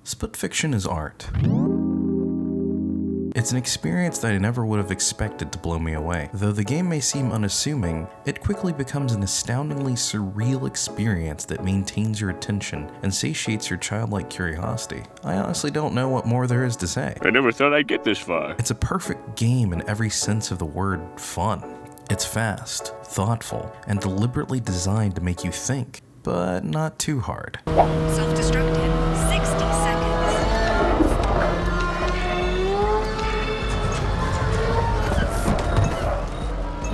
Split fiction is art. It's an experience that I never would have expected to blow me away. Though the game may seem unassuming, it quickly becomes an astoundingly surreal experience that maintains your attention and satiates your childlike curiosity. I honestly don't know what more there is to say. I never thought I'd get this far. It's a perfect game in every sense of the word fun. It's fast, thoughtful, and deliberately designed to make you think, but not too hard. Self-destructed. 60 seconds.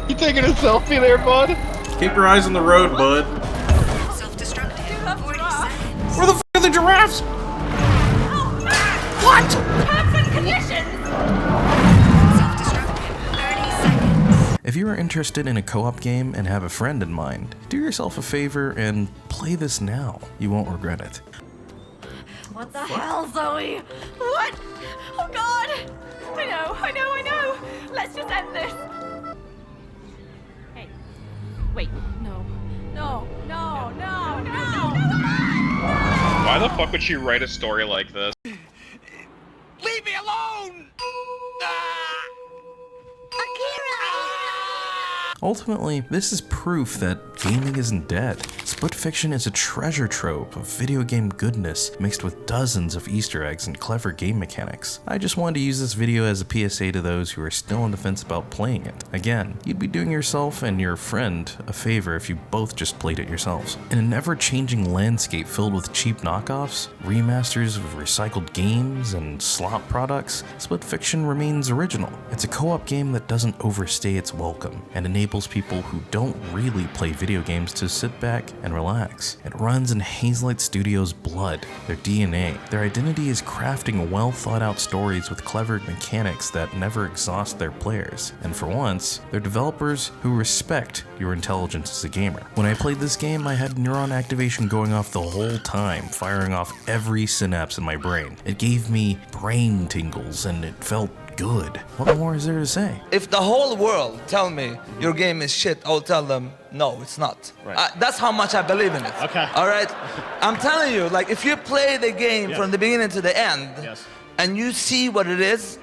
You taking a selfie there, bud? Keep your eyes on the road, bud. Self-destructed. 40 seconds. Where the f are the giraffes? What? Terms and conditions. Self-destructed. 30 seconds. If you are interested in a co-op game and have a friend in mind, do yourself a favor and play this now. You won't regret it. What the hell, Zoe? What? Oh God! I know. Let's just end this. Hey. Wait. No. Why the fuck would she write a story like this? Leave me alone! Ultimately, this is proof that gaming isn't dead. Split fiction is a treasure trove of video game goodness mixed with dozens of Easter eggs and clever game mechanics. I just wanted to use this video as a PSA to those who are still on the fence about playing it. Again, you'd be doing yourself and your friend a favor if you both just played it yourselves. In a never-changing landscape filled with cheap knockoffs, remasters of recycled games, and slop products, Split Fiction remains original. It's a co-op game that doesn't overstay its welcome and enables people who don't really play video games to sit back and relax. It runs in Hazelight Studios' blood, their DNA. Their identity is crafting well thought out stories with clever mechanics that never exhaust their players. And for once, they're developers who respect your intelligence as a gamer. When I played this game, I had neuron activation going off the whole time, firing off every synapse in my brain. It gave me brain tingles and it felt good. What more is there to say? If the whole world tell me your game is shit, I'll tell them, no, it's not. Right. That's how much I believe in it. Okay. All right? I'm telling you, like, if you play the game from the beginning to the end, and you see what it is,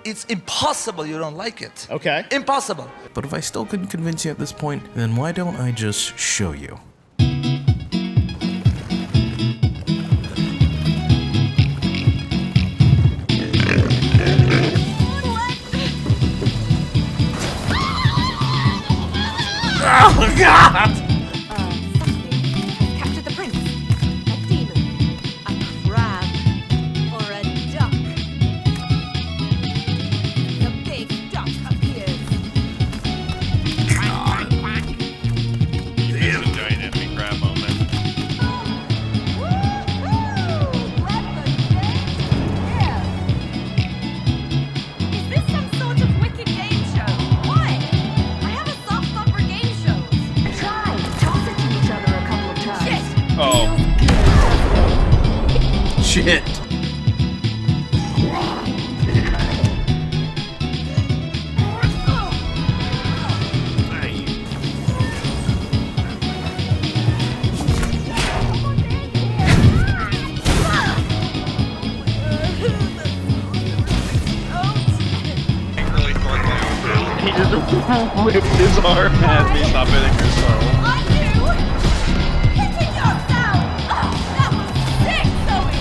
it's impossible you don't like it. Okay. Impossible. But if I still couldn't convince you at this point, then why don't I just show you? Oh, God! Capture the prince. A demon. A crab. Or a duck. The big duck appears. Quack, quack, quack. There's a giant enemy crab moment. Woo-hoo! Let the game begin. Is this some sort of wicked game show? Why? I have a soft spot for game shows. Try. Toss it to each other a couple of times. Shit. Oh. Shit. Really thought that. He just ripped his arm at me. Stop hitting yourself. On you! Hitting yourself! Oh, that was sick, Zoe!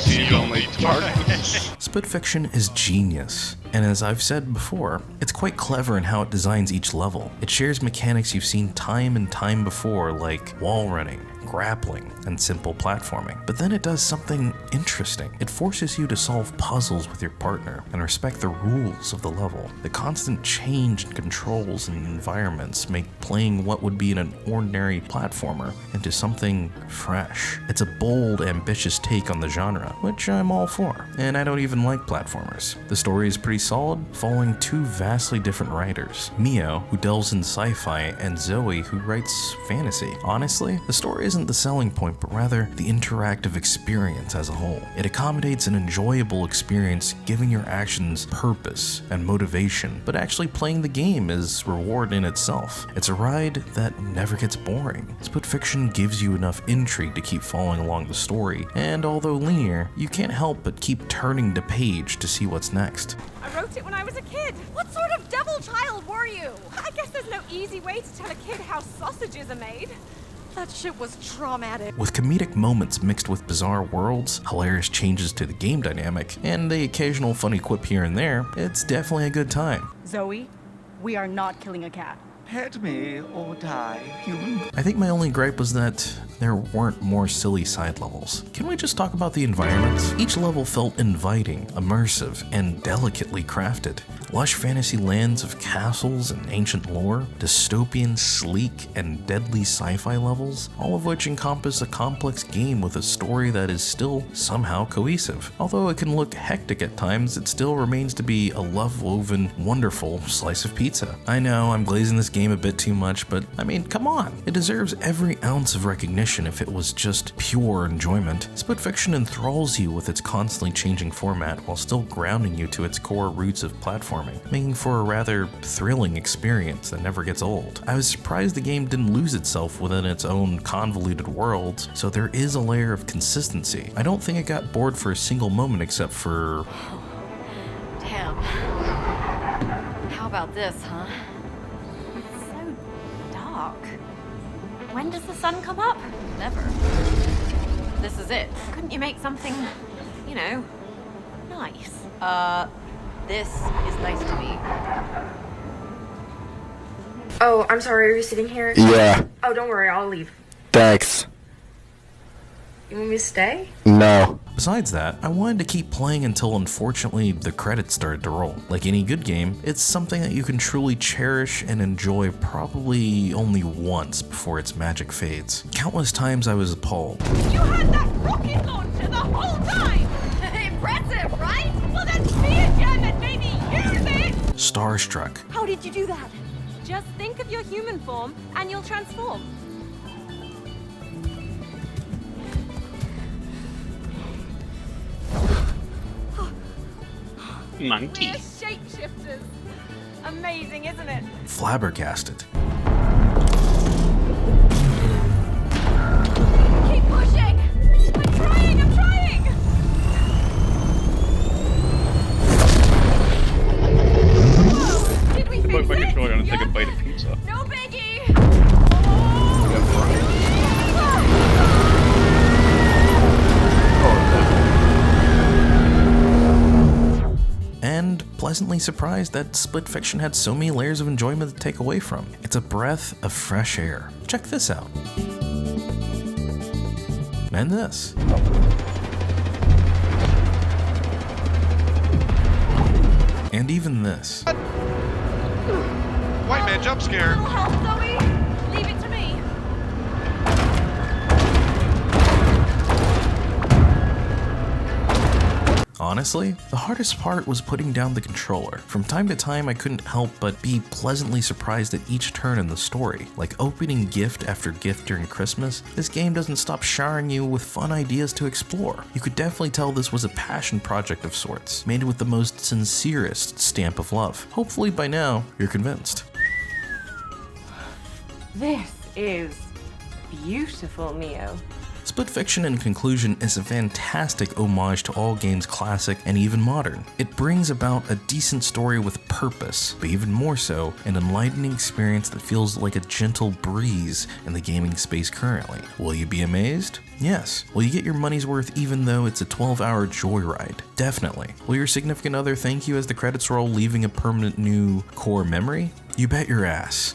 He's the only target. Split Fiction is genius, and as I've said before, it's quite clever in how it designs each level. It shares mechanics you've seen time and time before, like wall running, grappling, and simple platforming. But then it does something interesting. It forces you to solve puzzles with your partner and respect the rules of the level. The constant change in controls and environments make playing what would be an ordinary platformer into something fresh. It's a bold, ambitious take on the genre, which I'm all for. And I don't even like platformers. The story is pretty solid, following two vastly different writers. Mio, who delves in sci-fi, and Zoe, who writes fantasy. Honestly, the story isn't the selling point, but rather the interactive experience as a whole. It accommodates an enjoyable experience, giving your actions purpose and motivation, but actually playing the game is reward in itself. It's a ride that never gets boring. Split Fiction gives you enough intrigue to keep following along the story, and although linear, you can't help but keep turning the page to see what's next. I wrote it when I was a kid. What sort of devil child were you? I guess there's no easy way to tell a kid how sausages are made. That shit was traumatic. With comedic moments mixed with bizarre worlds, hilarious changes to the game dynamic, and the occasional funny quip here and there, it's definitely a good time. Zoe, we are not killing a cat. Pet me or die, human. I think my only gripe was that there weren't more silly side levels. Can we just talk about the environments? Each level felt inviting, immersive, and delicately crafted. Lush fantasy lands of castles and ancient lore, dystopian, sleek, and deadly sci-fi levels, all of which encompass a complex game with a story that is still somehow cohesive. Although it can look hectic at times, it still remains to be a love-woven, wonderful slice of pizza. I know I'm glazing this game a bit too much, but I mean, come on. It deserves every ounce of recognition if it was just pure enjoyment. Split Fiction enthralls you with its constantly changing format while still grounding you to its core roots of platforming, making for a rather thrilling experience that never gets old. I was surprised the game didn't lose itself within its own convoluted world, so there is a layer of consistency. I don't think it got bored for a single moment except for... Damn. How about this, huh? It's so dark. When does the sun come up? Never. This is it. Couldn't you make something, you know, nice? This is nice to me. Oh, I'm sorry, are you sitting here? Yeah, Oh, don't worry, I'll leave. thanks. You want me to stay? No. Besides that, I wanted to keep playing until unfortunately the credits started to roll. Like any good game, it's something that you can truly cherish and enjoy probably only once before its magic fades. Countless times I was appalled. You had that rocket launcher the whole time! Impressive, right? Well, then be a gem and maybe use it! Starstruck. How did you do that? Just think of your human form and you'll transform. Monkey. We're shapeshifters. Amazing, isn't it? Flabbergasted. Keep pushing! I'm trying! Whoa, did we Put fix my it? controller on and take a Yep. bite of pizza. No biggie! And pleasantly surprised that Split Fiction had so many layers of enjoyment to take away from. It's a breath of fresh air. Check this out. And this. And even this. White man jump scare. Little help, Zoe! Leave it to me. Honestly, the hardest part was putting down the controller. From time to time, I couldn't help but be pleasantly surprised at each turn in the story. Like opening gift after gift during Christmas, this game doesn't stop showering you with fun ideas to explore. You could definitely tell this was a passion project of sorts, made with the most sincerest stamp of love. Hopefully by now, you're convinced. This is beautiful, Mio. Split Fiction, in conclusion, is a fantastic homage to all games classic and even modern. It brings about a decent story with purpose, but even more so, an enlightening experience that feels like a gentle breeze in the gaming space currently. Will you be amazed? Yes. Will you get your money's worth even though it's a 12-hour joyride? Definitely. Will your significant other thank you as the credits roll, leaving a permanent new core memory? You bet your ass.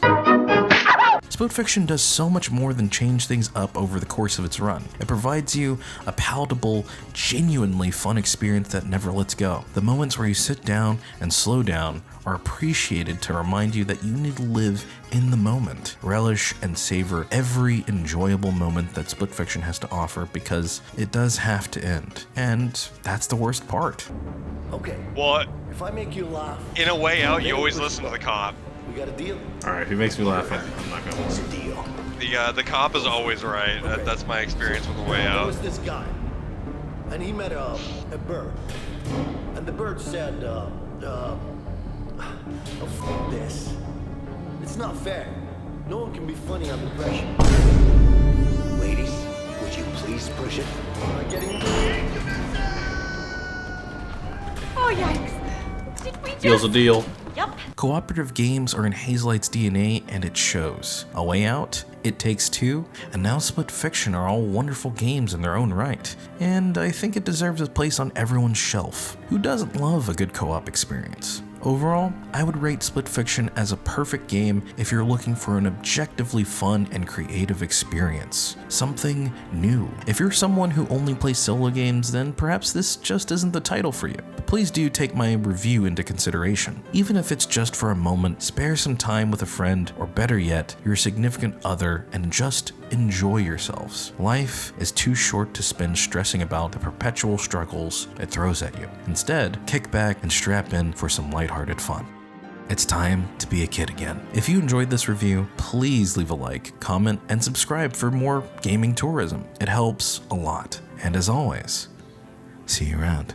Split Fiction does so much more than change things up over the course of its run. It provides you a palatable, genuinely fun experience that never lets go. The moments where you sit down and slow down are appreciated to remind you that you need to live in the moment, relish and savor every enjoyable moment that Split Fiction has to offer, because it does have to end. And that's the worst part. Okay. What? If I make you laugh. In a way out, you always listen to the cop. We got a deal. Alright, if he makes me laugh, I'm not gonna What's listen. the deal? The cop is always right. That's my experience with the way There out. was this guy, and he met a bird, and the bird said, oh, f this. It's not fair. No one can be funny under pressure. Ladies, would you please push it? Am I getting Oh, yikes. Did we just... Deal's a deal. Yep. Cooperative games are in Hazelight's DNA, and it shows. A Way Out, It Takes Two, and now Split Fiction are all wonderful games in their own right, and I think it deserves a place on everyone's shelf. Who doesn't love a good co-op experience? Overall, I would rate Split Fiction as a perfect game if you're looking for an objectively fun and creative experience. Something new. If you're someone who only plays solo games, then perhaps this just isn't the title for you. But please do take my review into consideration. Even if it's just for a moment, spare some time with a friend, or better yet, your significant other, and just enjoy yourselves. Life is too short to spend stressing about the perpetual struggles it throws at you. Instead, kick back and strap in for some lighthearted fun. It's time to be a kid again. If you enjoyed this review, please leave a like, comment, and subscribe for more gaming tourism. It helps a lot. And as always, see you around.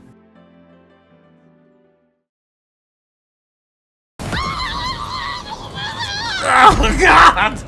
Oh, God!